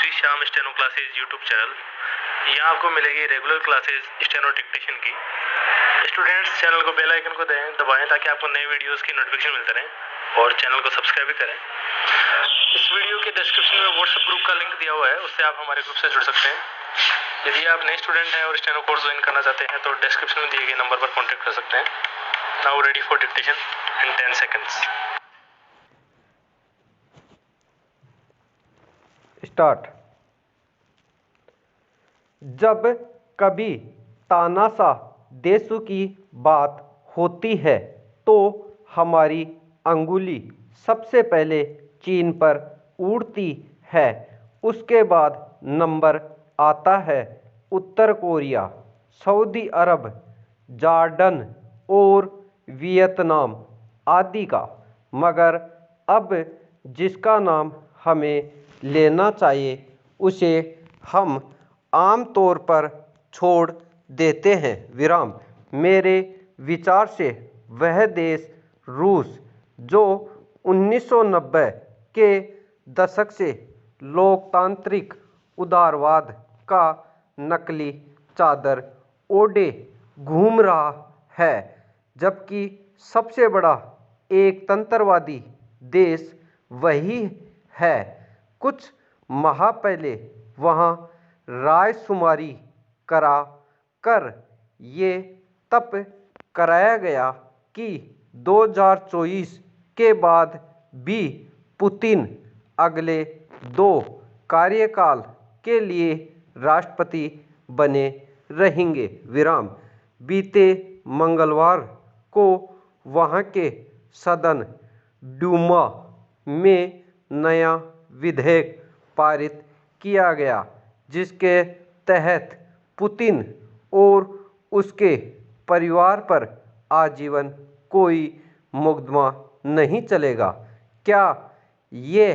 Shri Shyam steno classes YouTube channel. यहाँ आपको मिलेगी रेगुलर क्लासेज स्टेनो डिक्टेशन की। स्टूडेंट्स चैनल को बेल आइकन को दबाएं ताकि आपको नए वीडियोस की नोटिफिकेशन मिलते रहें और चैनल को सब्सक्राइब भी करें। इस वीडियो के डिस्क्रिप्शन में व्हाट्सएप ग्रुप का लिंक दिया हुआ है, उससे आप हमारे ग्रुप से जुड़ सकते हैं। यदि आप नए स्टूडेंट हैं और स्टेनो कोर्स ज्वाइन करना चाहते हैं तो डिस्क्रिप्शन में दिए गए नंबर पर कॉन्टैक्ट कर सकते हैं। Now ready for dictation in 10 seconds. Start. जब कभी तानाशाह देशों की बात होती है तो हमारी अंगुली सबसे पहले चीन पर उड़ती है। उसके बाद नंबर आता है उत्तर कोरिया, सऊदी अरब, जॉर्डन और वियतनाम आदि का। मगर अब जिसका नाम हमें लेना चाहिए उसे हम आम तौर पर छोड़ देते हैं विराम। मेरे विचार से वह देश रूस, जो 1990 के दशक से लोकतांत्रिक उदारवाद का नकली चादर ओढ़े घूम रहा है, जबकि सबसे बड़ा एक तंत्रवादी देश वही है। कुछ माह पहले वहाँ रायशुमारी करा कर ये तप कराया गया कि 2024 के बाद भी पुतिन अगले 2 कार्यकाल के लिए राष्ट्रपति बने रहेंगे विराम। बीते मंगलवार को वहाँ के सदन डूमा में नया विधेयक पारित किया गया, जिसके तहत पुतिन और उसके परिवार पर आजीवन कोई मुकदमा नहीं चलेगा। क्या ये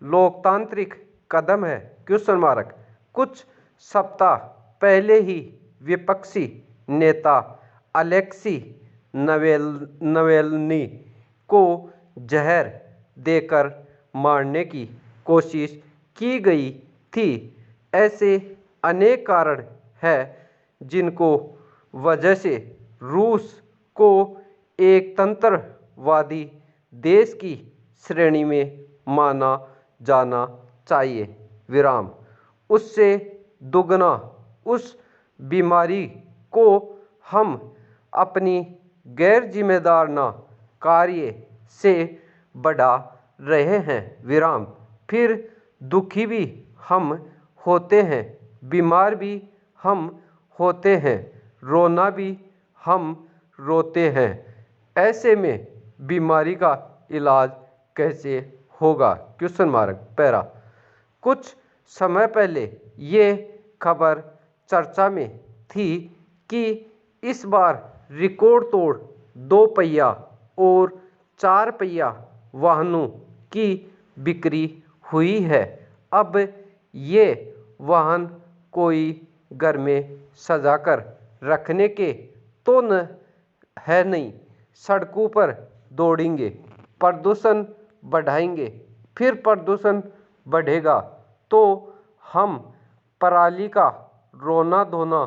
लोकतांत्रिक कदम है? Question mark. कुछ सप्ताह पहले ही विपक्षी नेता अलेक्सी नवेल्नी को जहर देकर मारने की कोशिश की गई थी। ऐसे अनेक कारण हैं जिनको वजह से रूस को एक तंत्रवादी देश की श्रेणी में माना जाना चाहिए विराम। उससे दुगना उस बीमारी को हम अपनी गैर जिम्मेदाराना कार्य से बढ़ा रहे हैं विराम। फिर दुखी भी हम होते हैं, बीमार भी हम होते हैं, रोना भी हम रोते हैं। ऐसे में बीमारी का इलाज कैसे होगा? Question mark. पैरा। कुछ समय पहले ये खबर चर्चा में थी कि इस बार रिकॉर्ड तोड़ 2 पहिया और 4 पहिया वाहनों की बिक्री हुई है। अब ये वाहन कोई घर में सजाकर रखने के तो न है नहीं, सड़कों पर दौड़ेंगे, प्रदूषण बढ़ाएंगे। फिर प्रदूषण बढ़ेगा तो हम पराली का रोना धोना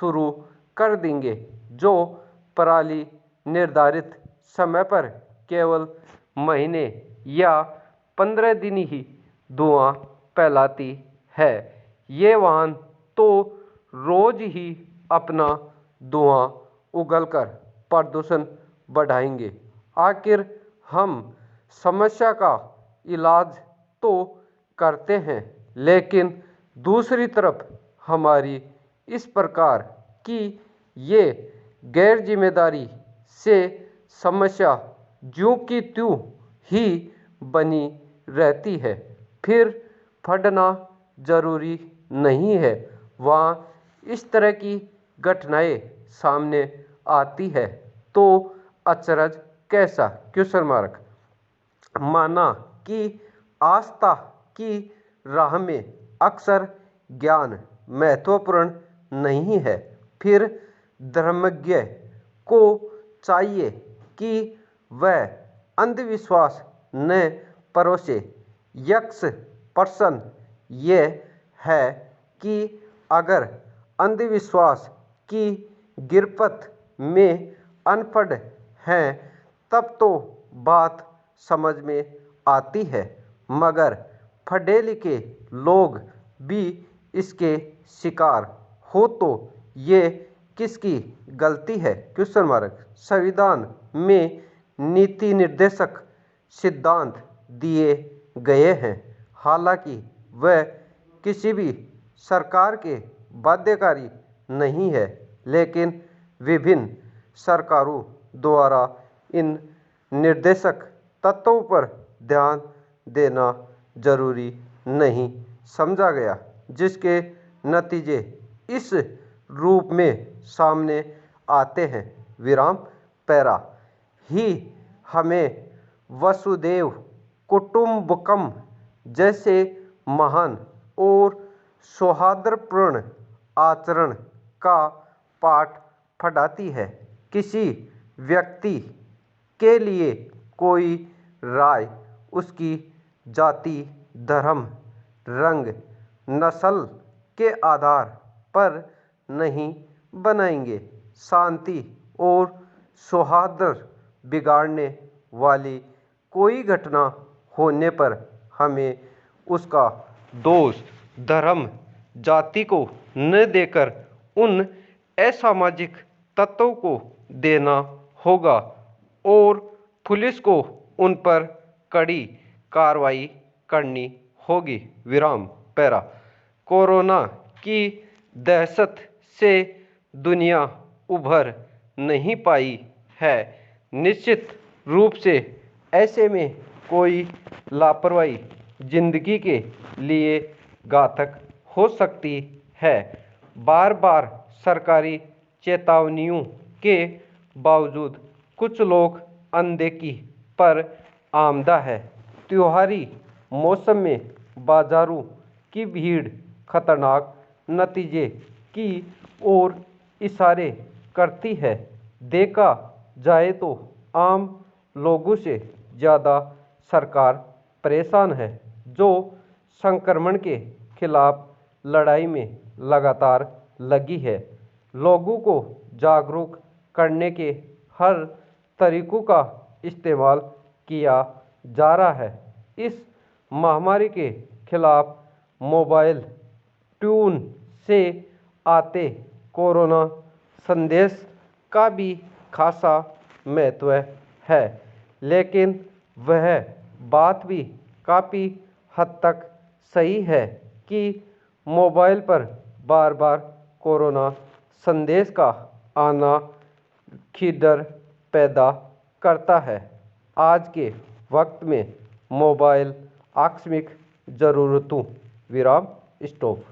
शुरू कर देंगे, जो पराली निर्धारित समय पर केवल महीने या 15 दिन ही धुआं फैलाती है। ये वाहन तो रोज ही अपना धुआं उगलकर प्रदूषण बढ़ाएंगे। आखिर हम समस्या का इलाज तो करते हैं, लेकिन दूसरी तरफ हमारी इस प्रकार की ये गैर जिम्मेदारी से समस्या ज्यों की त्यों ही बनी रहती है। फिर फटना जरूरी नहीं है। वहाँ इस तरह की घटनाएं सामने आती है तो अचरज कैसा? Question mark. माना कि आस्था की राह में अक्सर ज्ञान महत्वपूर्ण नहीं है, फिर धर्मज्ञ को चाहिए कि वह अंधविश्वास न परोसे। यक्ष प्रश्न ये है कि अगर अंधविश्वास की गिरफ्त में अनपढ़ हैं तब तो बात समझ में आती है, मगर पढ़े लिखे लोग भी इसके शिकार हो तो ये किसकी गलती है? Question mark. संविधान में नीति निर्देशक सिद्धांत दिए गए हैं, हालांकि वह किसी भी सरकार के बाध्यकारी नहीं है, लेकिन विभिन्न सरकारों द्वारा इन निर्देशक तत्वों पर ध्यान देना जरूरी नहीं समझा गया, जिसके नतीजे इस रूप में सामने आते हैं। विराम पैरा ही हमें वसुदेव कुटुंबकम जैसे महान और सौहार्दपूर्ण आचरण का पाठ पढ़ाती है। किसी व्यक्ति के लिए कोई राय उसकी जाति, धर्म, रंग, नस्ल के आधार पर नहीं बनाएंगे। शांति और सौहार्द बिगाड़ने वाली कोई घटना होने पर हमें उसका दोष धर्म, जाति को न देकर उन असामाजिक तत्वों को देना होगा और पुलिस को उन पर कड़ी कार्रवाई करनी होगी। विराम पैरा। कोरोना की दहशत से दुनिया उभर नहीं पाई है। निश्चित रूप से ऐसे में कोई लापरवाही जिंदगी के लिए घातक हो सकती है। बार बार सरकारी चेतावनियों के बावजूद कुछ लोग अनदेखी पर आमदा है। त्योहारी मौसम में बाजारों की भीड़ खतरनाक नतीजे की ओर इशारे करती है। देखा जाए तो आम लोगों से ज़्यादा सरकार परेशान है, जो संक्रमण के खिलाफ लड़ाई में लगातार लगी है। लोगों को जागरूक करने के हर तरीकों का इस्तेमाल किया जा रहा है। इस महामारी के खिलाफ मोबाइल ट्यून से आते कोरोना संदेश का भी खासा महत्व है, लेकिन वह बात भी काफ़ी हद तक सही है कि मोबाइल पर बार बार कोरोना संदेश का आना खिदर पैदा करता है। आज के वक्त में मोबाइल आकस्मिक ज़रूरतों। विराम स्टॉप।